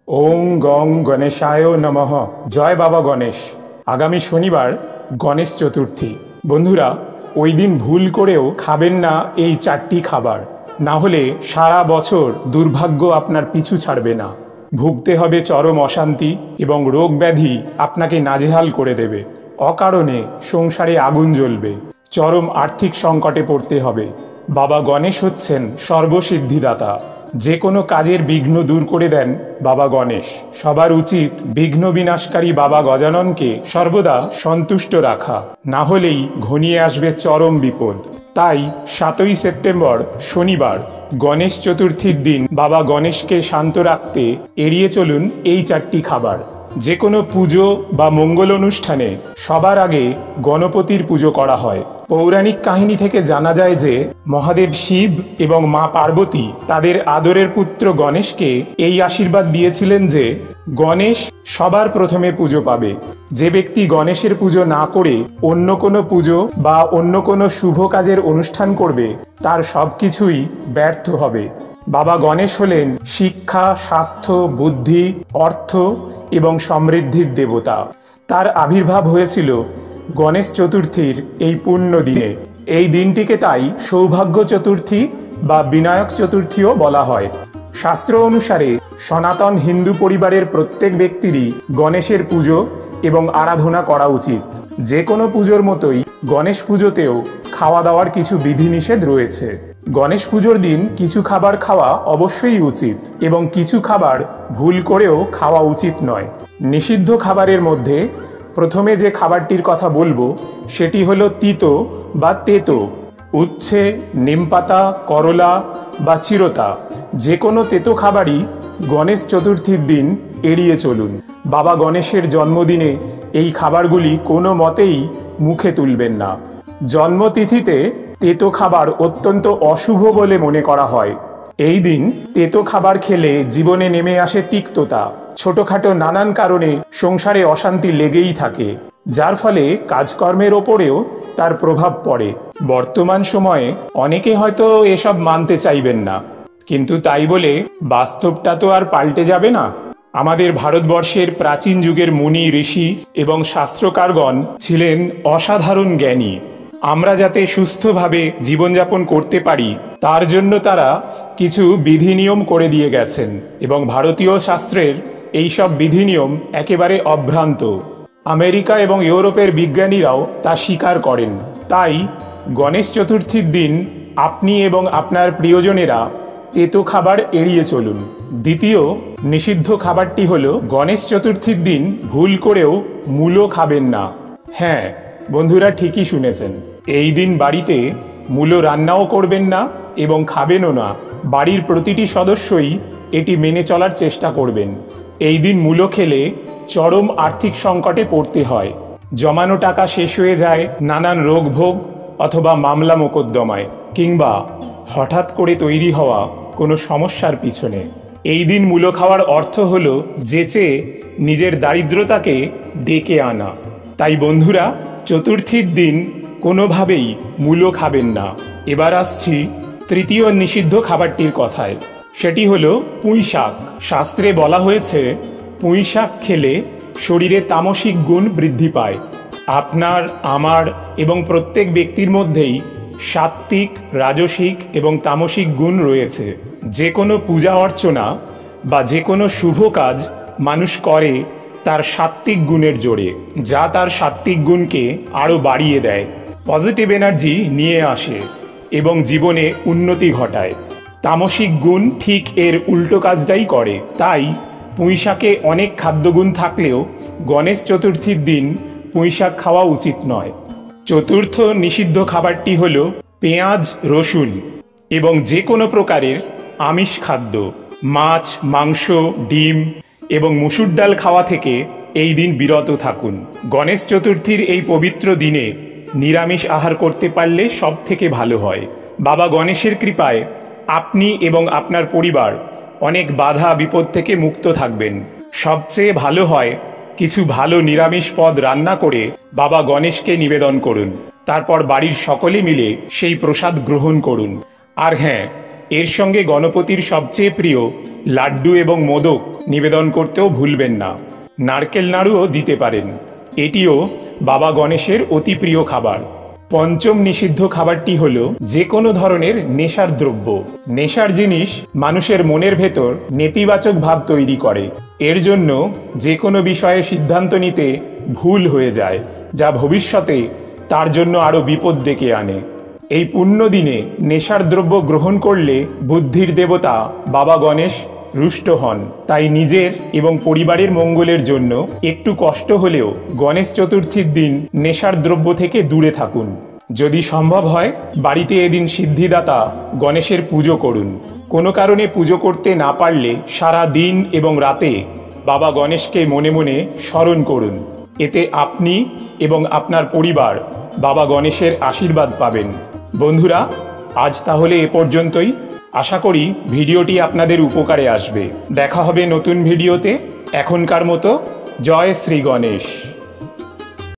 ওং গং গণেশায় নমঃ। জয় বাবা গণেশ। আগামী শনিবার গণেশ চতুর্থী। বন্ধুরা, ওই দিন ভুল করেও খাবেন না এই 4টি খাবার, না হলে সারা বছর দুর্ভাগ্য আপনার পিছু ছাড়বে না। ভুগতে হবে চরম অশান্তি এবং রোগ ব্যাধি আপনাকে নাজেহাল করে দেবে। অকারণে সংসারে আগুন জ্বলবে, চরম আর্থিক সংকটে পড়তে হবে। বাবা গণেশ হচ্ছেন সর্বসিদ্ধিদাতা। যে কোনো কাজের বিঘ্ন দূর করে দেন বাবা গণেশ। সবার উচিত বিঘ্ন বিনাশকারী বাবা গজাননকে সর্বদা সন্তুষ্ট রাখা, না হলেই ঘনিয়ে আসবে চরম বিপদ। তাই 7ই সেপ্টেম্বর শনিবার গণেশ চতুর্থীর দিন বাবা গণেশকে শান্ত রাখতে এড়িয়ে চলুন এই 4টি খাবার। যে কোনো পুজো বা মঙ্গল অনুষ্ঠানে সবার আগে গণপতির পুজো করা হয়। পৌরাণিক কাহিনী থেকে জানা যায় যে মহাদেব শিব এবং মা পার্বতী তাদের আদরের পুত্র গণেশকে এই আশীর্বাদ দিয়েছিলেন যে গণেশ সবার প্রথমে পুজো পাবে। যে ব্যক্তি গণেশের পুজো না করে অন্য কোনো পুজো বা অন্য কোনো শুভ কাজের অনুষ্ঠান করবে তার সবকিছুই ব্যর্থ হবে। বাবা গণেশ হলেন শিক্ষা, স্বাস্থ্য, বুদ্ধি, অর্থ এবং সমৃদ্ধির দেবতা। তার আবির্ভাব হয়েছিল গণেশ চতুর্থীর এই পুণ্য দিনে। এই দিনটিকে তাই সৌভাগ্য চতুর্থী বা বিনায়ক চতুর্থীও বলা হয়। শাস্ত্র অনুসারে সনাতন হিন্দু পরিবারের প্রত্যেক ব্যক্তিরই গণেশের পুজো এবং আরাধনা করা উচিত। যে কোনো পুজোর মতোই গণেশ পুজোতেও খাওয়া দাওয়ার কিছু বিধিনিষেধ রয়েছে। গণেশ পুজোর দিন কিছু খাবার খাওয়া অবশ্যই উচিত এবং কিছু খাবার ভুল করেও খাওয়া উচিত নয়। নিষিদ্ধ খাবারের মধ্যে প্রথমে যে খাবারটির কথা বলবো সেটি হলো তিতো বা তেতো। উচ্ছে, নিমপাতা, করলা বা চিরতা যে কোনো তেতো খাবারই গণেশ চতুর্থীর দিন এড়িয়ে চলুন। বাবা গণেশের জন্মদিনে এই খাবারগুলি কোনো মতেই মুখে তুলবেন না। জন্মতিথিতে তেতো খাবার অত্যন্ত অশুভ বলে মনে করা হয়। এই দিন তেতো খাবার খেলে জীবনে নেমে আসে তিক্ততা। ছোটখাটো নানান কারণে সংসারে অশান্তি লেগেই থাকে, যার ফলে কাজকর্মের ওপরেও তার প্রভাব পড়ে। বর্তমান সময়ে অনেকে হয়তো এসব মানতে চাইবেন না, কিন্তু তাই বলে বাস্তবটা তো আর পাল্টে যাবে না। আমাদের ভারতবর্ষের প্রাচীন যুগের মুনি, ঋষি এবং শাস্ত্রকারগণ ছিলেন অসাধারণ জ্ঞানী। আমরা যাতে সুস্থভাবে জীবনযাপন করতে পারি তার জন্য তারা কিছু বিধিনিয়ম করে দিয়ে গেছেন এবং ভারতীয় শাস্ত্রের এইসব বিধিনিয়ম একেবারে অভ্রান্ত। আমেরিকা এবং ইউরোপের বিজ্ঞানীরাও তা স্বীকার করেন। তাই গণেশ চতুর্থীর দিন আপনি এবং আপনার প্রিয়জনেরা তেতো খাবার এড়িয়ে চলুন। দ্বিতীয় নিষিদ্ধ খাবারটি হলো গণেশ চতুর্থীর দিন ভুল করেও মূলো খাবেন না। হ্যাঁ বন্ধুরা, ঠিকই শুনেছেন। এই দিন বাড়িতে মূলো রান্নাও করবেন না এবং খাবেনও না। বাড়ির প্রতিটি সদস্যই এটি মেনে চলার চেষ্টা করবেন। এই দিন মূলো খেলে চরম আর্থিক সংকটে পড়তে হয়। জমানো টাকা শেষ হয়ে যায় নানান রোগ ভোগ অথবা মামলা মোকদ্দমায়, কিংবা হঠাৎ করে তৈরি হওয়া কোনো সমস্যার পিছনে। এই দিন মূলো খাওয়ার অর্থ হলো যেচে নিজের দারিদ্রতাকে ডেকে আনা। তাই বন্ধুরা, চতুর্থীর দিন কোনোভাবেই মূলো খাবেন না। এবার আসছি তৃতীয় নিষিদ্ধ খাবারটির কথায়। সেটি হলো পুঁই শাক। শাস্ত্রে বলা হয়েছে পুঁই শাক খেলে শরীরে তামসিক গুণ বৃদ্ধি পায়। আপনার, আমার এবং প্রত্যেক ব্যক্তির মধ্যেই সাত্ত্বিক, রাজসিক এবং তামসিক গুণ রয়েছে। যে কোনো পূজা অর্চনা বা যে কোনো শুভ কাজ মানুষ করে তার সাত্ত্বিক গুণের জোরে, যা তার সাত্ত্বিক গুণকে আরও বাড়িয়ে দেয়, পজিটিভ এনার্জি নিয়ে আসে এবং জীবনে উন্নতি ঘটায়। তামসিক গুণ ঠিক এর উল্টো কাজটাই করে। তাই পুঁই শাকে অনেক খাদ্যগুণ থাকলেও গণেশ চতুর্থীর দিন পুঁই শাক খাওয়া উচিত নয়। চতুর্থ নিষিদ্ধ খাবারটি হলো পেঁয়াজ, রসুন এবং যে কোনো প্রকারের আমিষ খাদ্য। মাছ, মাংস, ডিম এবং মুসুর ডাল খাওয়া থেকে এই দিন বিরত থাকুন। গণেশ চতুর্থীর এই পবিত্র দিনে নিরামিষ আহার করতে পারলে সব থেকে ভালো হয়। বাবা গণেশের কৃপায় আপনি এবং আপনার পরিবার অনেক বাধা বিপদ থেকে মুক্ত থাকবেন। সবচেয়ে ভালো হয় কিছু ভালো নিরামিষ পদ রান্না করে বাবা গণেশকে নিবেদন করুন। তারপর বাড়ির সকলে মিলে সেই প্রসাদ গ্রহণ করুন। আর হ্যাঁ, এর সঙ্গে গণপতির সবচেয়ে প্রিয় লাড্ডু এবং মোদক নিবেদন করতেও ভুলবেন না। নারকেল নাড়ুও দিতে পারেন। এটিও বাবা গণেশের অতি প্রিয় খাবার। পঞ্চম নিষিদ্ধ খাবারটি হলো যে কোনো ধরনের নেশার দ্রব্য। নেশার জিনিস মানুষের মনের ভেতর নেতিবাচক ভাব তৈরি করে। এর জন্য যে কোনো বিষয়ে সিদ্ধান্ত নিতে ভুল হয়ে যায়, যা ভবিষ্যতে তার জন্য আরো বিপদ ডেকে আনে। এই পুণ্য দিনে নেশার দ্রব্য গ্রহণ করলে বুদ্ধির দেবতা বাবা গণেশ রুষ্ট হন। তাই নিজের এবং পরিবারের মঙ্গলের জন্য একটু কষ্ট হলেও গণেশ চতুর্থীর দিন নেশার দ্রব্য থেকে দূরে থাকুন। যদি সম্ভব হয় বাড়িতে এদিন সিদ্ধিদাতা গণেশের পুজো করুন। কোনো কারণে পুজো করতে না পারলে সারা দিন এবং রাতে বাবা গণেশকে মনে মনে স্মরণ করুন। এতে আপনি এবং আপনার পরিবার বাবা গণেশের আশীর্বাদ পাবেন। বন্ধুরা, আজ তাহলে এ পর্যন্তই। আশা করি ভিডিওটি আপনাদের উপকারে আসবে। দেখা হবে নতুন ভিডিওতে। এখনকার মতো জয় শ্রী গণেশ।